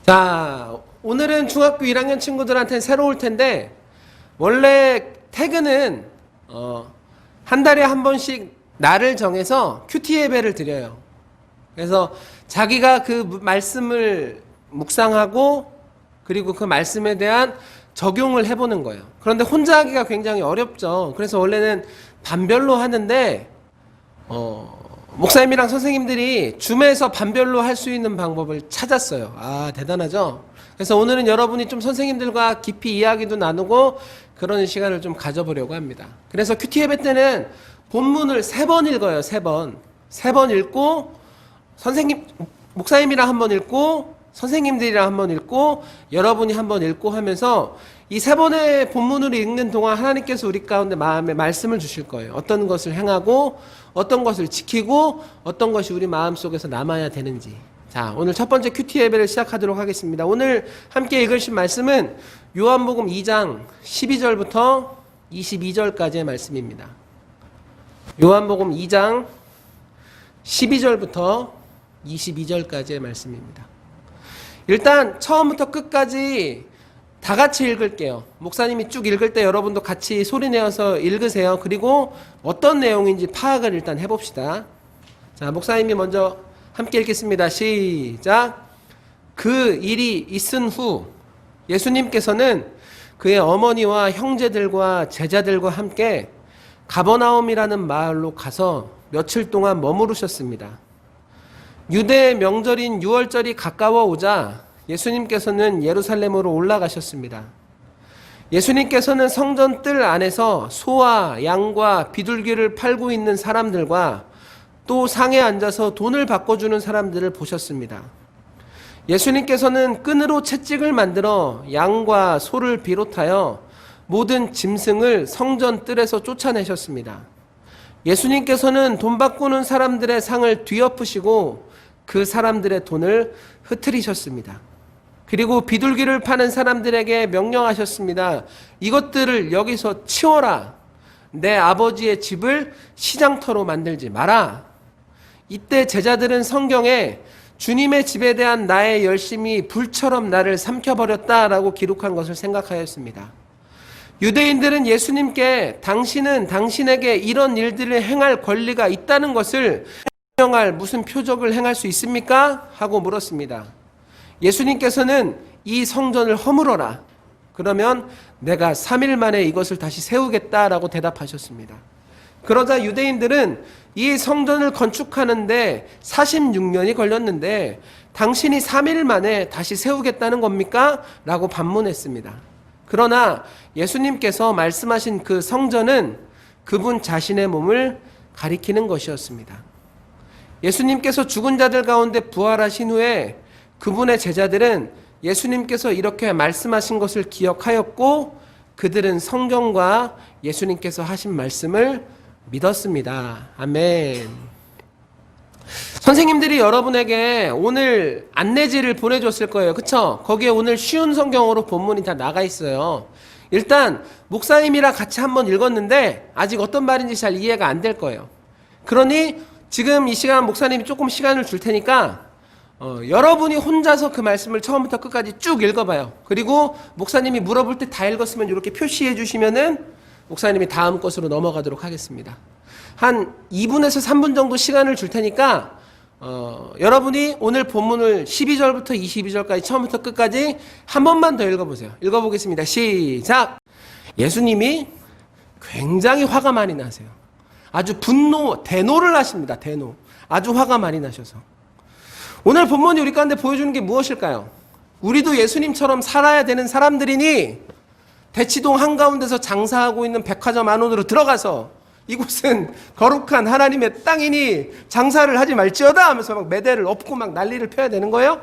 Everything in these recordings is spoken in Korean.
자, 오늘은 중학교 1학년 친구들한테는 새로울 텐데, 원래 태그는 한 달에 한 번씩 날을 정해서 큐티 예배를 드려요. 그래서 자기가 그 말씀을 묵상하고 그리고 그 말씀에 대한 적용을 해보는 거예요. 그런데 혼자 하기가 굉장히 어렵죠. 그래서 원래는 반별로 하는데 목사님이랑 선생님들이 줌에서 반별로 할 수 있는 방법을 찾았어요. 아, 대단하죠? 그래서 오늘은 여러분이 좀 선생님들과 깊이 이야기도 나누고 그런 시간을 좀 가져보려고 합니다. 그래서 큐티 예배 때는 본문을 3번 읽어요. 3번. 3번 읽고 목사님이랑 한 번 읽고 선생님들이랑 한 번 읽고 여러분이 한 번 읽고 하면서 이 3번의 본문을 읽는 동안 하나님께서 우리 가운데 마음에 말씀을 주실 거예요. 어떤 것을 행하고 어떤 것을 지키고 어떤 것이 우리 마음속에서 남아야 되는지. 자, 오늘 첫 번째 큐티 예배를 시작하도록 하겠습니다. 오늘 함께 읽으신 말씀은 요한복음 2장 12절부터 22절까지의 말씀입니다. 요한복음 2장 12절부터 22절까지의 말씀입니다. 일단 처음부터 끝까지 다 같이 읽을게요. 목사님이 쭉 읽을 때 여러분도 같이 소리내어서 읽으세요. 그리고 어떤 내용인지 파악을 일단 해봅시다. 자, 목사님이 먼저 함께 읽겠습니다. 시작. 그 일이 있은 후 예수님께서는 그의 어머니와 형제들과 제자들과 함께 가버나움이라는 마을로 가서 며칠 동안 머무르셨습니다. 유대의 명절인 유월절이 가까워 오자 예수님께서는 예루살렘으로 올라가셨습니다. 예수님께서는 성전 뜰 안에서 소와 양과 비둘기를 팔고 있는 사람들과 또 상에 앉아서 돈을 바꿔주는 사람들을 보셨습니다. 예수님께서는 끈으로 채찍을 만들어 양과 소를 비롯하여 모든 짐승을 성전 뜰에서 쫓아내셨습니다. 예수님께서는 돈 바꾸는 사람들의 상을 뒤엎으시고 그 사람들의 돈을 흩트리셨습니다. 그리고 비둘기를 파는 사람들에게 명령하셨습니다. 이것들을 여기서 치워라. 내 아버지의 집을 시장터로 만들지 마라. 이때 제자들은 성경에 주님의 집에 대한 나의 열심이 불처럼 나를 삼켜버렸다라고 기록한 것을 생각하였습니다. 유대인들은 예수님께 당신은 당신에게 이런 일들을 행할 권리가 있다는 것을 설명할 무슨 표적을 행할 수 있습니까? 하고 물었습니다. 예수님께서는 이 성전을 허물어라. 그러면 내가 3일 만에 이것을 다시 세우겠다라고 대답하셨습니다. 그러자 유대인들은 이 성전을 건축하는데 46년이 걸렸는데 당신이 3일 만에 다시 세우겠다는 겁니까? 라고 반문했습니다. 그러나 예수님께서 말씀하신 그 성전은 그분 자신의 몸을 가리키는 것이었습니다. 예수님께서 죽은 자들 가운데 부활하신 후에 그분의 제자들은 예수님께서 이렇게 말씀하신 것을 기억하였고 그들은 성경과 예수님께서 하신 말씀을 믿었습니다. 아멘. 선생님들이 여러분에게 오늘 안내지를 보내줬을 거예요. 그쵸? 거기에 오늘 쉬운 성경으로 본문이 다 나가 있어요. 일단 목사님이랑 같이 한번 읽었는데 아직 어떤 말인지 잘 이해가 안 될 거예요. 그러니 지금 이 시간 목사님이 조금 시간을 줄 테니까 여러분이 혼자서 그 말씀을 처음부터 끝까지 쭉 읽어봐요. 그리고 목사님이 물어볼 때 다 읽었으면 이렇게 표시해 주시면은 목사님이 다음 것으로 넘어가도록 하겠습니다. 한 2분에서 3분 정도 시간을 줄 테니까 여러분이 오늘 본문을 12절부터 22절까지 처음부터 끝까지 한 번만 더 읽어보세요. 읽어보겠습니다. 시작! 예수님이 굉장히 화가 많이 나세요. 아주 대노를 하십니다. 대노. 아주 화가 많이 나셔서. 오늘 본문이 우리 가운데 보여주는 게 무엇일까요? 우리도 예수님처럼 살아야 되는 사람들이니 대치동 한가운데서 장사하고 있는 백화점 안으로 들어가서 이곳은 거룩한 하나님의 땅이니 장사를 하지 말지어다 하면서 막 매대를 엎고 막 난리를 펴야 되는 거예요?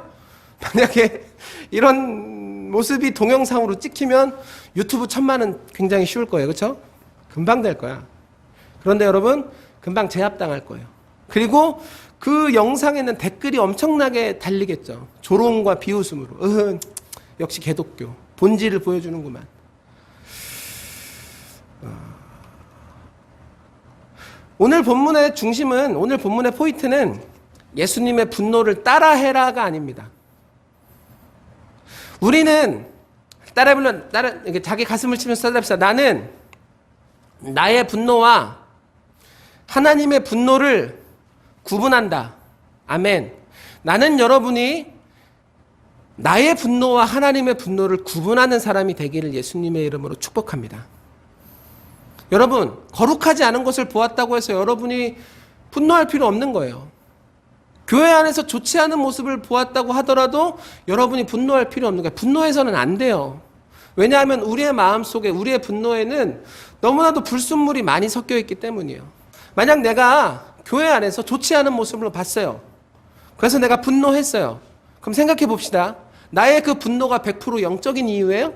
만약에 이런 모습이 동영상으로 찍히면 유튜브 1000만은 굉장히 쉬울 거예요. 그렇죠? 금방 될 거야. 그런데 여러분 금방 제압당할 거예요. 그리고 그 영상에는 댓글이 엄청나게 달리겠죠. 조롱과 비웃음으로. 역시 개독교. 본질을 보여주는구만. 오늘 본문의 중심은, 오늘 본문의 포인트는 예수님의 분노를 따라해라가 아닙니다. 우리는 이렇게 자기 가슴을 치면서 따라합시다. 나는 나의 분노와 하나님의 분노를 구분한다. 아멘. 나는 여러분이 나의 분노와 하나님의 분노를 구분하는 사람이 되기를 예수님의 이름으로 축복합니다. 여러분, 거룩하지 않은 것을 보았다고 해서 여러분이 분노할 필요 없는 거예요. 교회 안에서 좋지 않은 모습을 보았다고 하더라도 여러분이 분노할 필요 없는 거예요. 분노해서는 안 돼요. 왜냐하면 우리의 마음속에, 우리의 분노에는 너무나도 불순물이 많이 섞여 있기 때문이에요. 만약 내가 교회 안에서 좋지 않은 모습을 봤어요. 그래서 내가 분노했어요. 그럼 생각해 봅시다. 나의 그 분노가 100% 영적인 이유예요?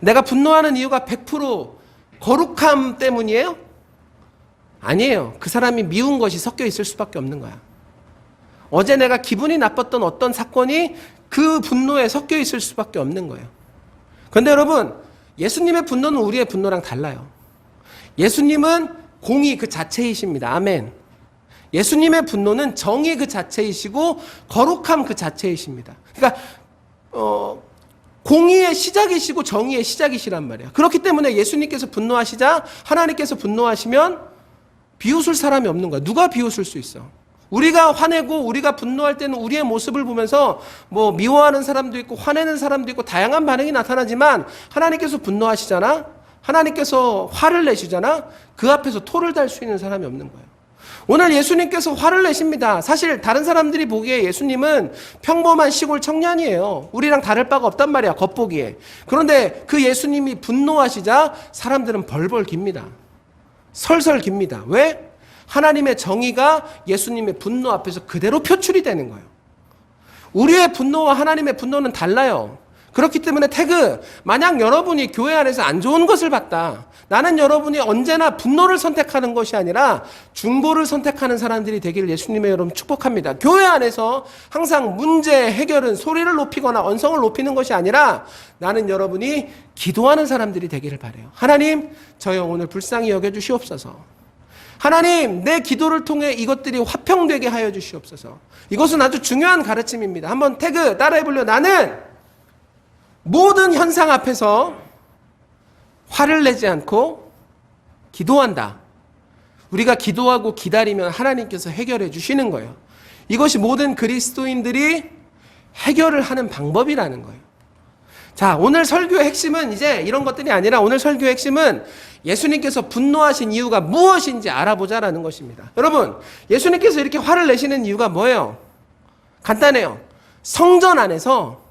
내가 분노하는 이유가 100% 거룩함 때문이에요? 아니에요. 그 사람이 미운 것이 섞여 있을 수밖에 없는 거야. 어제 내가 기분이 나빴던 어떤 사건이 그 분노에 섞여 있을 수밖에 없는 거예요. 그런데 여러분, 예수님의 분노는 우리의 분노랑 달라요. 예수님은 공의 그 자체이십니다. 아멘. 예수님의 분노는 정의 그 자체이시고 거룩함 그 자체이십니다. 그러니까 공의의 시작이시고 정의의 시작이시란 말이에요. 그렇기 때문에 예수님께서 분노하시자 하나님께서 분노하시면 비웃을 사람이 없는 거야. 누가 비웃을 수 있어? 우리가 화내고 우리가 분노할 때는 우리의 모습을 보면서 뭐 미워하는 사람도 있고 화내는 사람도 있고 다양한 반응이 나타나지만 하나님께서 분노하시잖아? 하나님께서 화를 내시잖아? 그 앞에서 토를 달 수 있는 사람이 없는 거예요. 오늘 예수님께서 화를 내십니다. 사실 다른 사람들이 보기에 예수님은 평범한 시골 청년이에요. 우리랑 다를 바가 없단 말이야, 겉보기에. 그런데 그 예수님이 분노하시자 사람들은 벌벌 깁니다. 설설 깁니다. 왜? 하나님의 정의가 예수님의 분노 앞에서 그대로 표출이 되는 거예요. 우리의 분노와 하나님의 분노는 달라요. 그렇기 때문에 태그, 만약 여러분이 교회 안에서 안 좋은 것을 봤다. 나는 여러분이 언제나 분노를 선택하는 것이 아니라 중보를 선택하는 사람들이 되기를 예수님의 여러분 축복합니다. 교회 안에서 항상 문제 해결은 소리를 높이거나 언성을 높이는 것이 아니라 나는 여러분이 기도하는 사람들이 되기를 바라요. 하나님, 저희 오늘 불쌍히 여겨주시옵소서. 하나님, 내 기도를 통해 이것들이 화평되게 하여 주시옵소서. 이것은 아주 중요한 가르침입니다. 한번 태그 따라해볼래요? 나는 모든 현상 앞에서 화를 내지 않고 기도한다. 우리가 기도하고 기다리면 하나님께서 해결해 주시는 거예요. 이것이 모든 그리스도인들이 해결을 하는 방법이라는 거예요. 자, 오늘 설교의 핵심은 이제 이런 것들이 아니라 오늘 설교의 핵심은 예수님께서 분노하신 이유가 무엇인지 알아보자라는 것입니다. 여러분, 예수님께서 이렇게 화를 내시는 이유가 뭐예요? 간단해요. 성전 안에서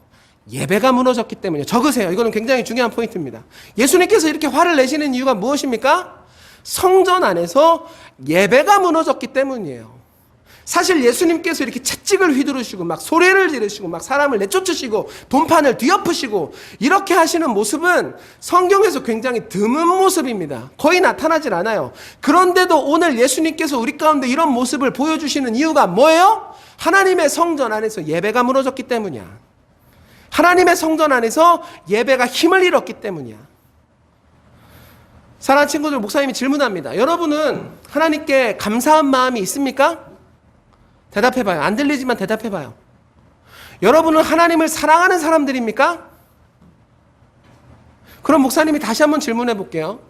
예배가 무너졌기 때문이에요. 적으세요. 이거는 굉장히 중요한 포인트입니다. 예수님께서 이렇게 화를 내시는 이유가 무엇입니까? 성전 안에서 예배가 무너졌기 때문이에요. 사실 예수님께서 이렇게 채찍을 휘두르시고 막 소리를 지르시고 막 사람을 내쫓으시고 돈판을 뒤엎으시고 이렇게 하시는 모습은 성경에서 굉장히 드문 모습입니다. 거의 나타나질 않아요. 그런데도 오늘 예수님께서 우리 가운데 이런 모습을 보여주시는 이유가 뭐예요? 하나님의 성전 안에서 예배가 무너졌기 때문이야. 하나님의 성전 안에서 예배가 힘을 잃었기 때문이야. 사랑하는 친구들, 목사님이 질문합니다. 여러분은 하나님께 감사한 마음이 있습니까? 대답해봐요. 안 들리지만 대답해봐요. 여러분은 하나님을 사랑하는 사람들입니까? 그럼 목사님이 다시 한번 질문해 볼게요.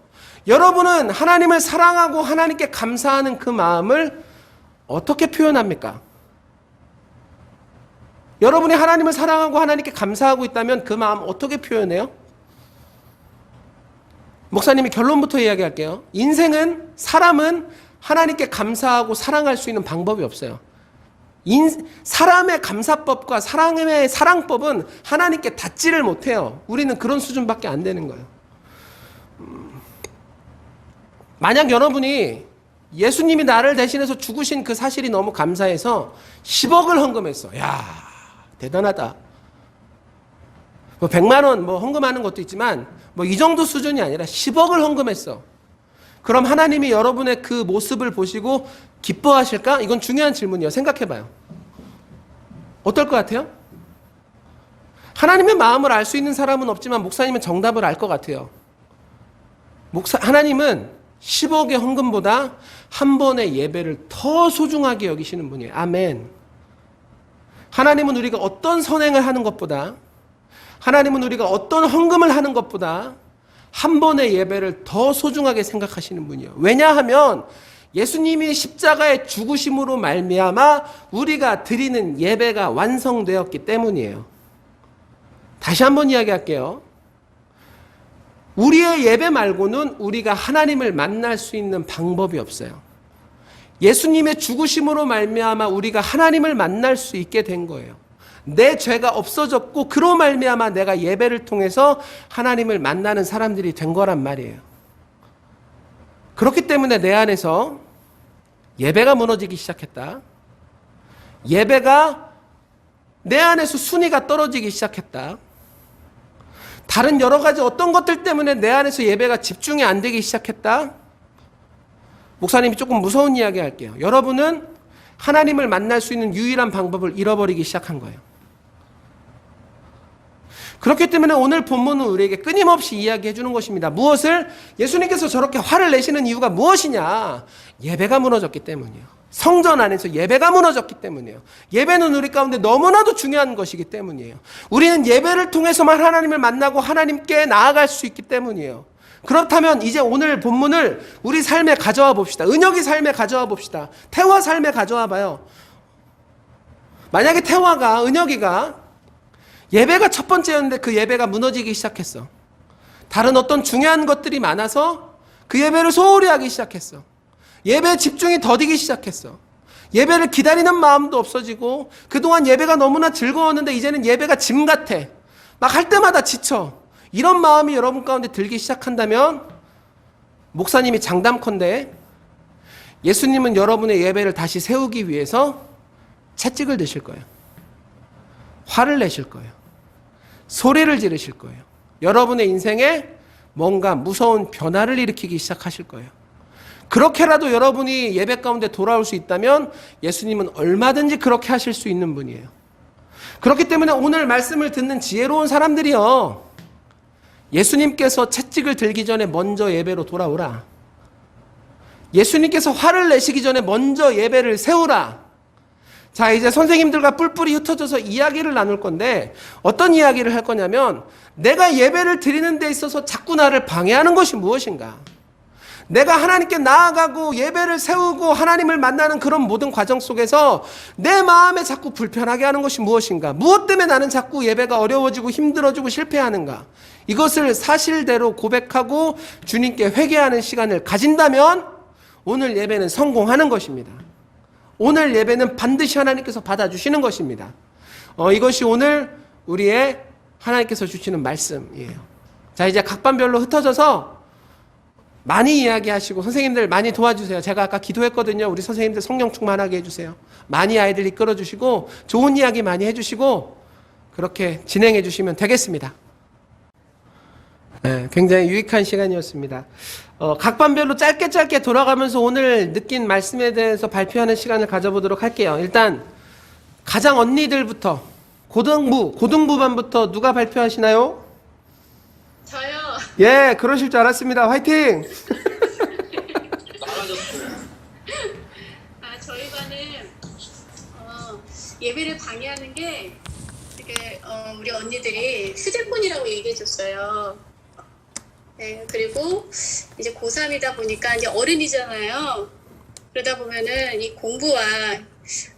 여러분은 하나님을 사랑하고 하나님께 감사하는 그 마음을 어떻게 표현합니까? 여러분이 하나님을 사랑하고 하나님께 감사하고 있다면 그 마음 어떻게 표현해요? 목사님이 결론부터 이야기할게요. 사람은 하나님께 감사하고 사랑할 수 있는 방법이 없어요. 사람의 감사법과 사람의 사랑법은 하나님께 닿지를 못해요. 우리는 그런 수준밖에 안 되는 거예요. 만약 여러분이 예수님이 나를 대신해서 죽으신 그 사실이 너무 감사해서 10억을 헌금했어. 야, 대단하다. 뭐 100만 원 뭐 헌금하는 것도 있지만 뭐 이 정도 수준이 아니라 10억을 헌금했어. 그럼 하나님이 여러분의 그 모습을 보시고 기뻐하실까? 이건 중요한 질문이에요. 생각해봐요. 어떨 것 같아요? 하나님의 마음을 알 수 있는 사람은 없지만 목사님은 정답을 알 것 같아요. 하나님은 10억의 헌금보다 한 번의 예배를 더 소중하게 여기시는 분이에요. 아멘. 하나님은 우리가 어떤 선행을 하는 것보다, 하나님은 우리가 어떤 헌금을 하는 것보다 한 번의 예배를 더 소중하게 생각하시는 분이에요. 왜냐하면 예수님이 십자가의 죽으심으로 말미암아 우리가 드리는 예배가 완성되었기 때문이에요. 다시 한번 이야기할게요. 우리의 예배 말고는 우리가 하나님을 만날 수 있는 방법이 없어요. 예수님의 죽으심으로 말미암아 우리가 하나님을 만날 수 있게 된 거예요. 내 죄가 없어졌고 그로 말미암아 내가 예배를 통해서 하나님을 만나는 사람들이 된 거란 말이에요. 그렇기 때문에 내 안에서 예배가 무너지기 시작했다. 예배가 내 안에서 순위가 떨어지기 시작했다. 다른 여러 가지 어떤 것들 때문에 내 안에서 예배가 집중이 안 되기 시작했다. 목사님이 조금 무서운 이야기 할게요. 여러분은 하나님을 만날 수 있는 유일한 방법을 잃어버리기 시작한 거예요. 그렇기 때문에 오늘 본문은 우리에게 끊임없이 이야기해 주는 것입니다. 무엇을? 예수님께서 저렇게 화를 내시는 이유가 무엇이냐? 예배가 무너졌기 때문이에요. 성전 안에서 예배가 무너졌기 때문이에요. 예배는 우리 가운데 너무나도 중요한 것이기 때문이에요. 우리는 예배를 통해서만 하나님을 만나고 하나님께 나아갈 수 있기 때문이에요. 그렇다면 이제 오늘 본문을 우리 삶에 가져와 봅시다. 은혁이 삶에 가져와 봅시다. 태화 삶에 가져와 봐요. 만약에 태화가, 은혁이가 예배가 첫 번째였는데 그 예배가 무너지기 시작했어. 다른 어떤 중요한 것들이 많아서 그 예배를 소홀히 하기 시작했어. 예배에 집중이 더디기 시작했어. 예배를 기다리는 마음도 없어지고 그동안 예배가 너무나 즐거웠는데 이제는 예배가 짐 같아. 막 할 때마다 지쳐. 이런 마음이 여러분 가운데 들기 시작한다면 목사님이 장담컨대 예수님은 여러분의 예배를 다시 세우기 위해서 채찍을 드실 거예요. 화를 내실 거예요. 소리를 지르실 거예요. 여러분의 인생에 뭔가 무서운 변화를 일으키기 시작하실 거예요. 그렇게라도 여러분이 예배 가운데 돌아올 수 있다면 예수님은 얼마든지 그렇게 하실 수 있는 분이에요. 그렇기 때문에 오늘 말씀을 듣는 지혜로운 사람들이요, 예수님께서 채찍을 들기 전에 먼저 예배로 돌아오라. 예수님께서 화를 내시기 전에 먼저 예배를 세우라. 자, 이제 선생님들과 뿔뿔이 흩어져서 이야기를 나눌 건데 어떤 이야기를 할 거냐면 내가 예배를 드리는 데 있어서 자꾸 나를 방해하는 것이 무엇인가? 내가 하나님께 나아가고 예배를 세우고 하나님을 만나는 그런 모든 과정 속에서 내 마음에 자꾸 불편하게 하는 것이 무엇인가? 무엇 때문에 나는 자꾸 예배가 어려워지고 힘들어지고 실패하는가? 이것을 사실대로 고백하고 주님께 회개하는 시간을 가진다면 오늘 예배는 성공하는 것입니다. 오늘 예배는 반드시 하나님께서 받아주시는 것입니다. 이것이 오늘 우리의 하나님께서 주시는 말씀이에요. 자, 이제 각반별로 흩어져서 많이 이야기하시고 선생님들 많이 도와주세요. 제가 아까 기도했거든요. 우리 선생님들 성령 충만하게 해주세요. 많이 아이들 이끌어주시고 좋은 이야기 많이 해주시고 그렇게 진행해 주시면 되겠습니다. 네, 굉장히 유익한 시간이었습니다. 각반별로 짧게 돌아가면서 오늘 느낀 말씀에 대해서 발표하는 시간을 가져보도록 할게요. 일단 가장 언니들부터 고등부반부터 누가 발표하시나요? 저요. 예, 그러실 줄 알았습니다. 화이팅! 저희 반은 예배를 방해하는 게 되게 우리 언니들이 휴대폰이라고 얘기해줬어요. 네, 그리고 이제 고3이다 보니까 이제 어른이잖아요. 그러다 보면은 이 공부와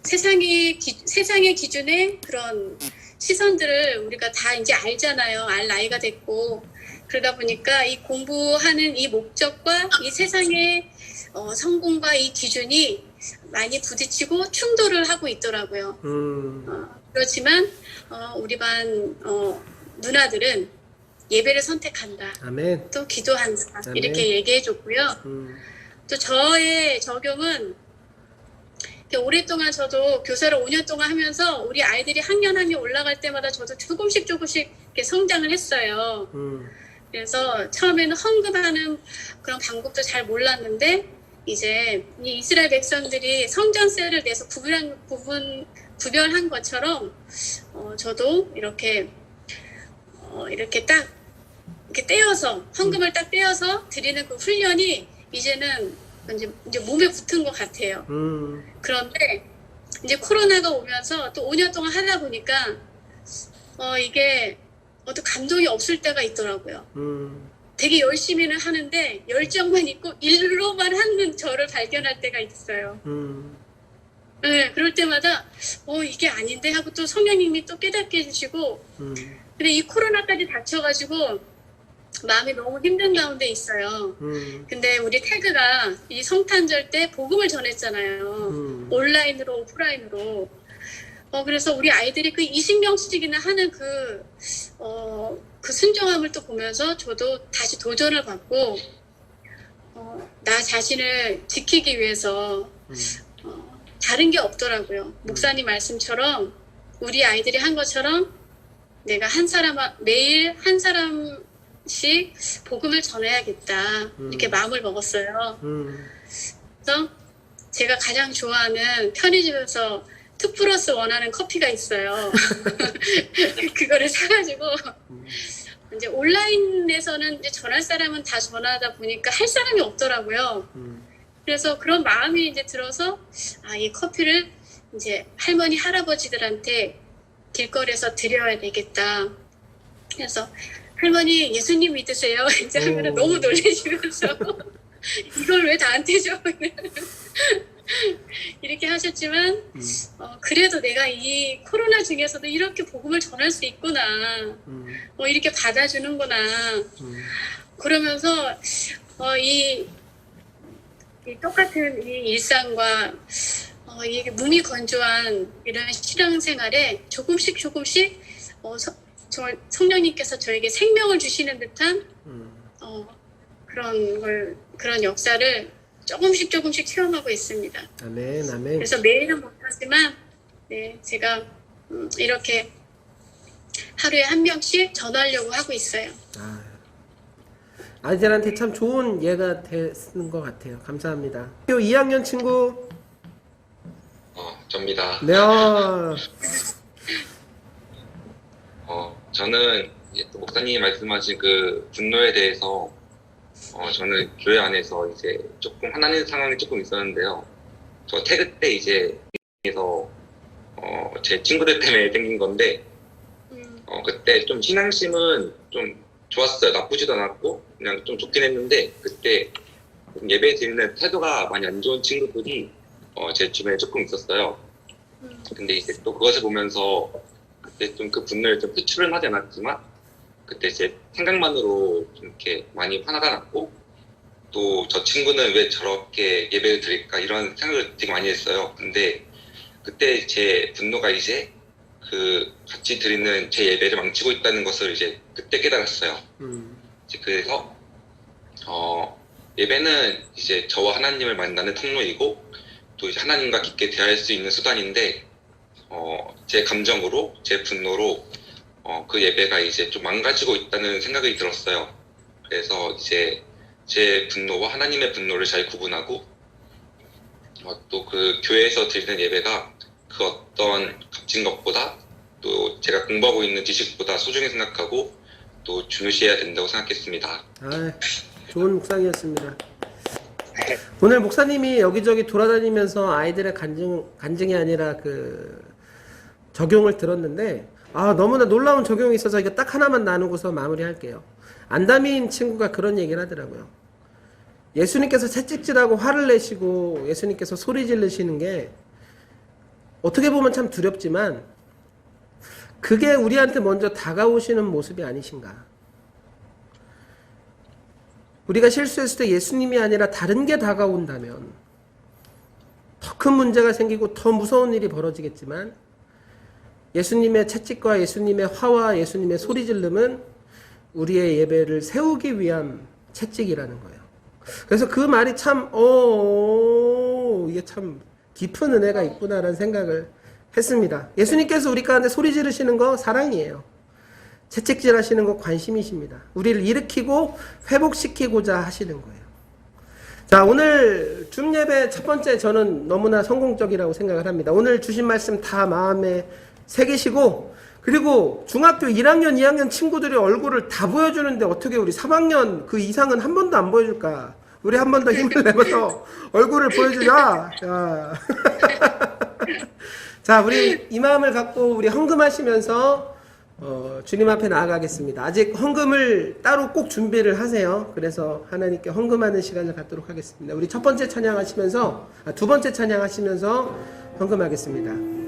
세상의 기준의 그런 시선들을 우리가 다 이제 알잖아요. 알 나이가 됐고. 그러다 보니까 이 공부하는 이 목적과 이 세상의 성공과 이 기준이 많이 부딪히고 충돌을 하고 있더라고요. 그렇지만 우리 반 누나들은 예배를 선택한다. 아멘. 또 기도한다. 아멘. 이렇게 얘기해 줬고요. 또 저의 적용은 오랫동안 저도 교사를 5년 동안 하면서 우리 아이들이 학년 올라갈 때마다 저도 조금씩 이렇게 성장을 했어요. 그래서 처음에는 헌금하는 그런 방법도 잘 몰랐는데 이제 이 이스라엘 백성들이 성전세를 내서 구별한 것처럼 저도 이렇게 딱 이렇게 떼어서 헌금을 딱 떼어서 드리는 그 훈련이 이제는 이제 몸에 붙은 것 같아요. 그런데 이제 코로나가 오면서 또 5년 동안 하다 보니까 이게 또 감동이 없을 때가 있더라고요. 되게 열심히는 하는데 열정만 있고 일로만 하는 저를 발견할 때가 있어요. 네, 그럴 때마다 이게 아닌데 하고 또 성령님이 또 깨닫게 해주시고 근데 이 코로나까지 닥쳐가지고 마음이 너무 힘든 가운데 있어요. 근데 우리 태그가 이 성탄절 때 복음을 전했잖아요. 온라인으로 오프라인으로. 그래서 우리 아이들이 그 20명씩이나 하는 그 순종함을 또 보면서 저도 다시 도전을 받고 나 자신을 지키기 위해서 다른 게 없더라고요. 목사님 말씀처럼 우리 아이들이 한 것처럼 내가 매일 한 사람씩 복음을 전해야겠다. 이렇게 마음을 먹었어요. 그래서 제가 가장 좋아하는 편의점에서 2+1 하는 커피가 있어요. 그거를 사가지고 이제 온라인에서는 이제 전할 사람은 다 전하다 보니까 할 사람이 없더라고요. 그래서 그런 마음이 이제 들어서 이 커피를 이제 할머니 할아버지들한테 길거리에서 드려야 되겠다. 그래서 할머니 예수님 믿으세요. 이제 하면 너무 놀라시면서 이걸 왜 나한테 줘? 이렇게 하셨지만 그래도 내가 이 코로나 중에서도 이렇게 복음을 전할 수 있구나. 이렇게 받아주는구나. 그러면서 이 똑같은 이 일상과 이 무미건조한 이런 신앙생활에 조금씩 성령님께서 저에게 생명을 주시는 듯한 그런 역사를 조금씩 체험하고 있습니다. 아멘, 아멘. 그래서 매일은 못하지만 제가 이렇게 하루에 한 명씩 전하려고 하고 있어요. 아이들한테 참 좋은 예가 되는 것 같아요. 감사합니다. 학교 2학년 친구. 접니다. 네. 저는 또 목사님이 말씀하신 그 분노에 대해서 저는 교회 안에서 이제 조금 화나는 상황이 조금 있었는데요. 저 태그 때 이제 에서 제 친구들 때문에 생긴 건데 그때 좀 신앙심은 좀 좋았어요. 나쁘지도 않았고 그냥 좀 좋긴 했는데 그때 예배 드리는 태도가 많이 안 좋은 친구들이 제 주변에 조금 있었어요. 근데 이제 또 그것을 보면서 그때 좀 그 분노를 좀 표출은 하지 않았지만 그때 제 생각만으로 좀 이렇게 많이 화나가 났고 또 저 친구는 왜 저렇게 예배를 드릴까 이런 생각을 되게 많이 했어요. 근데 그때 제 분노가 이제 그 같이 드리는 제 예배를 망치고 있다는 것을 이제 그때 깨달았어요. 이제 그래서 예배는 이제 저와 하나님을 만나는 통로이고 또 이제 하나님과 깊게 대화할 수 있는 수단인데 제 감정으로 제 분노로 그 예배가 이제 좀 망가지고 있다는 생각이 들었어요. 그래서 이제 제 분노와 하나님의 분노를 잘 구분하고 또 그 교회에서 드리는 예배가 그 어떤 값진 것보다 또 제가 공부하고 있는 지식보다 소중히 생각하고 또 중요시해야 된다고 생각했습니다. 좋은 묵상이었습니다. 오늘 목사님이 여기저기 돌아다니면서 아이들의 간증이 아니라 그 적용을 들었는데 너무나 놀라운 적용이 있어서 이거 딱 하나만 나누고서 마무리할게요. 안다민 친구가 그런 얘기를 하더라고요. 예수님께서 채찍질하고 화를 내시고 예수님께서 소리 지르시는 게 어떻게 보면 참 두렵지만 그게 우리한테 먼저 다가오시는 모습이 아니신가. 우리가 실수했을 때 예수님이 아니라 다른 게 다가온다면 더 큰 문제가 생기고 더 무서운 일이 벌어지겠지만 예수님의 채찍과 예수님의 화와 예수님의 소리 지름은 우리의 예배를 세우기 위한 채찍이라는 거예요. 그래서 그 말이 참 이게 참 깊은 은혜가 있구나라는 생각을 했습니다. 예수님께서 우리 가운데 소리 지르시는 거 사랑이에요. 채찍질 하시는 거 관심이십니다. 우리를 일으키고 회복시키고자 하시는 거예요. 자, 오늘 줌예배 첫 번째 저는 너무나 성공적이라고 생각을 합니다. 오늘 주신 말씀 다 마음에 새기시고 그리고 중학교 1학년, 2학년 친구들의 얼굴을 다 보여주는데 어떻게 우리 3학년 그 이상은 한 번도 안 보여줄까? 우리 한 번 더 힘을 내면서 얼굴을 보여주자. 자. 자, 우리 이 마음을 갖고 우리 헌금하시면서 주님 앞에 나아가겠습니다. 아직 헌금을 따로 꼭 준비를 하세요. 그래서 하나님께 헌금하는 시간을 갖도록 하겠습니다. 우리 첫 번째 찬양하시면서 두 번째 찬양하시면서 헌금하겠습니다.